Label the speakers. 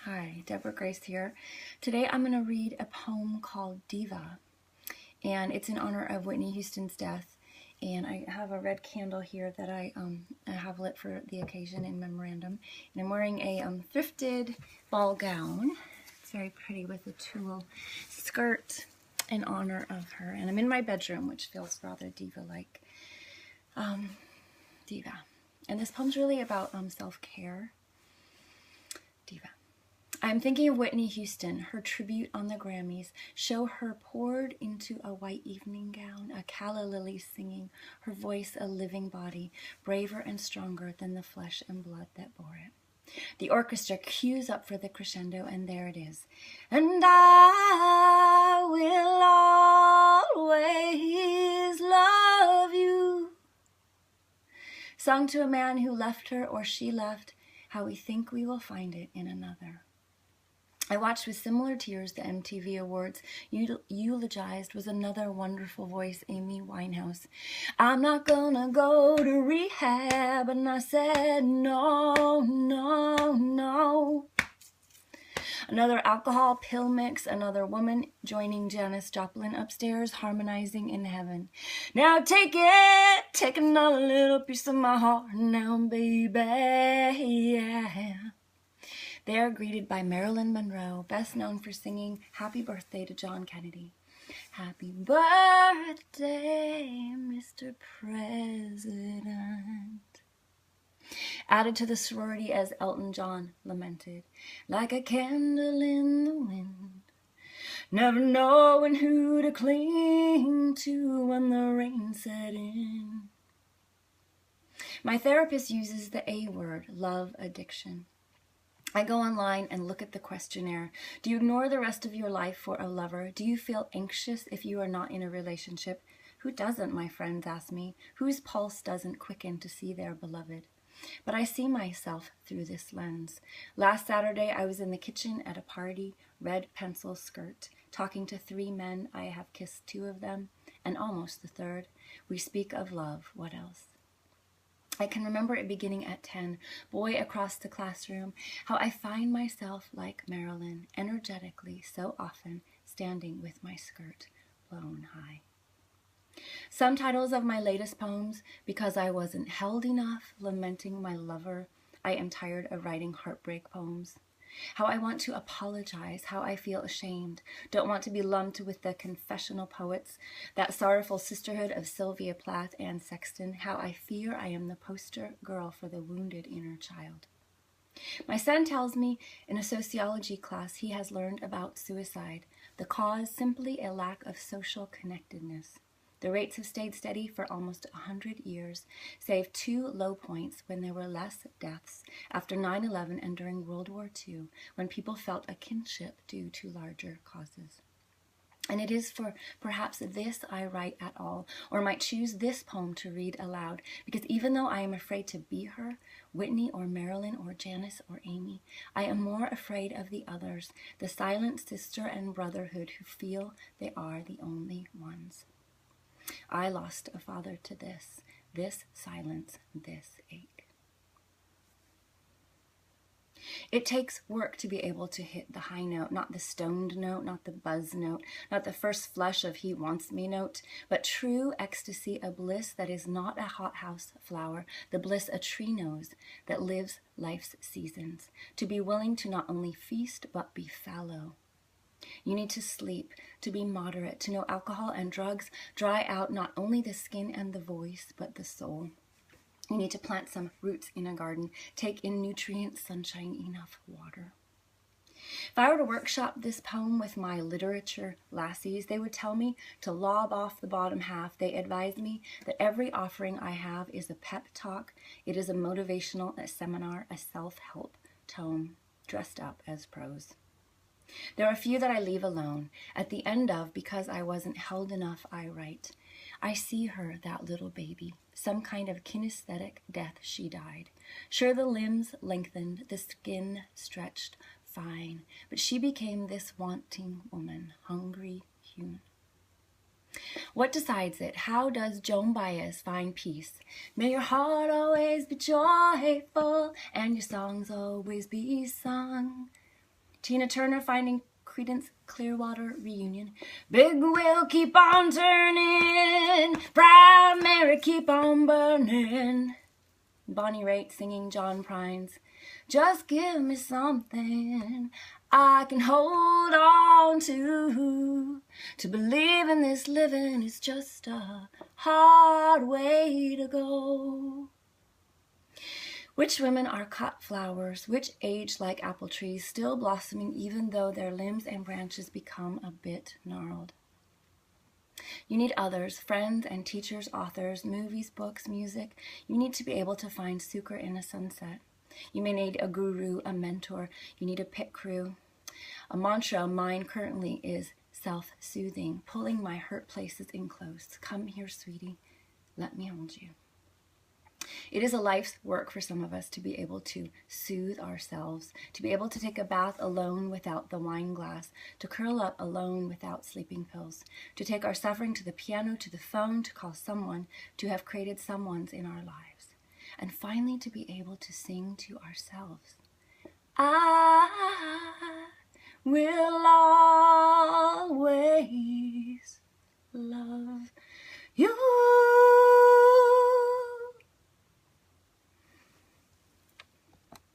Speaker 1: Hi, Deborah Grace here. Today I'm going to read a poem called Diva, and it's in honor of Whitney Houston's death. And I have a red candle here that I have lit for the occasion in memorandum. And I'm wearing a thrifted ball gown. It's very pretty with a tulle skirt in honor of her. And I'm in my bedroom, which feels rather diva-like. Diva. And this poem's really about self-care. Diva. I'm thinking of Whitney Houston, her tribute on the Grammys. Show her poured into a white evening gown, a calla lily singing, her voice a living body, braver and stronger than the flesh and blood that bore it. The orchestra cues up for the crescendo, and there it is. And I will always love you. Sung to a man who left her or she left, how we think we will find it in another. I watched with similar tears the MTV Awards eulogized was another wonderful voice, Amy Winehouse. I'm not gonna go to rehab, and I said no, no, no. Another alcohol pill mix, another woman joining Janis Joplin upstairs, harmonizing in heaven. Now take another little piece of my heart now, baby, yeah. They are greeted by Marilyn Monroe, best known for singing Happy Birthday to John Kennedy. Happy birthday, Mr. President. Added to the sorority as Elton John lamented, like a candle in the wind, never knowing who to cling to when the rain set in. My therapist uses the A word, love addiction. I go online and look at the questionnaire. Do you ignore the rest of your life for a lover? Do you feel anxious if you are not in a relationship? Who doesn't, my friends ask me? Whose pulse doesn't quicken to see their beloved? But I see myself through this lens. Last Saturday, I was in the kitchen at a party, red pencil skirt, talking to 3 men. I have kissed 2 of them, and almost the 3rd. We speak of love. What else? I can remember it beginning at 10, boy across the classroom, how I find myself like Marilyn, energetically, so often, standing with my skirt blown high. Some titles of my latest poems, Because I Wasn't Held Enough, lamenting my lover. I am tired of writing heartbreak poems. How I want to apologize, how I feel ashamed, don't want to be lumped with the confessional poets, that sorrowful sisterhood of Sylvia Plath and Sexton, how I fear I am the poster girl for the wounded inner child. My son tells me in a sociology class he has learned about suicide, the cause simply a lack of social connectedness. The rates have stayed steady for almost 100 years, save 2 low points when there were less deaths after 9/11 and during World War II, when people felt a kinship due to larger causes. And it is for perhaps this I write at all, or might choose this poem to read aloud, because even though I am afraid to be her, Whitney or Marilyn or Janis or Amy, I am more afraid of the others, the silent sister and brotherhood who feel they are the only ones. I lost a father to this silence, this ache. It takes work to be able to hit the high note, not the stoned note, not the buzz note, not the first flush of he wants me note, but true ecstasy, a bliss that is not a hothouse flower, the bliss a tree knows that lives life's seasons, to be willing to not only feast but be fallow. You need to sleep, to be moderate, to know alcohol and drugs dry out not only the skin and the voice, but the soul. You need to plant some roots in a garden, take in nutrients, sunshine, enough water. If I were to workshop this poem with my literature lassies, they would tell me to lob off the bottom half. They advise me that every offering I have is a pep talk. It is a motivational seminar, a self-help tome, dressed up as prose. There are a few that I leave alone. At the end of Because I Wasn't Held Enough, I write, I see her, that little baby, some kind of kinesthetic death she died. Sure, the limbs lengthened, the skin stretched, fine, but she became this wanting woman, hungry, human. What decides it? How does Joan Baez find peace? May your heart always be joyful, and your songs always be sung. Tina Turner finding Creedence Clearwater Reunion. Big wheel keep on turning, Proud Mary keep on burning. Bonnie Raitt singing John Prine's Just Give Me Something I Can Hold On To believe in this living is just a hard way to go. Which women are cut flowers, which age like apple trees, still blossoming even though their limbs and branches become a bit gnarled. You need others, friends and teachers, authors, movies, books, music. You need to be able to find sucre in a sunset. You may need a guru, a mentor. You need a pit crew. A mantra of mine currently is self-soothing, pulling my hurt places in close. Come here, sweetie. Let me hold you. It is a life's work for some of us to be able to soothe ourselves, to be able to take a bath alone without the wine glass, to curl up alone without sleeping pills, to take our suffering to the piano, to the phone, to call someone, to have created someone's in our lives, and finally to be able to sing to ourselves. I will always love you.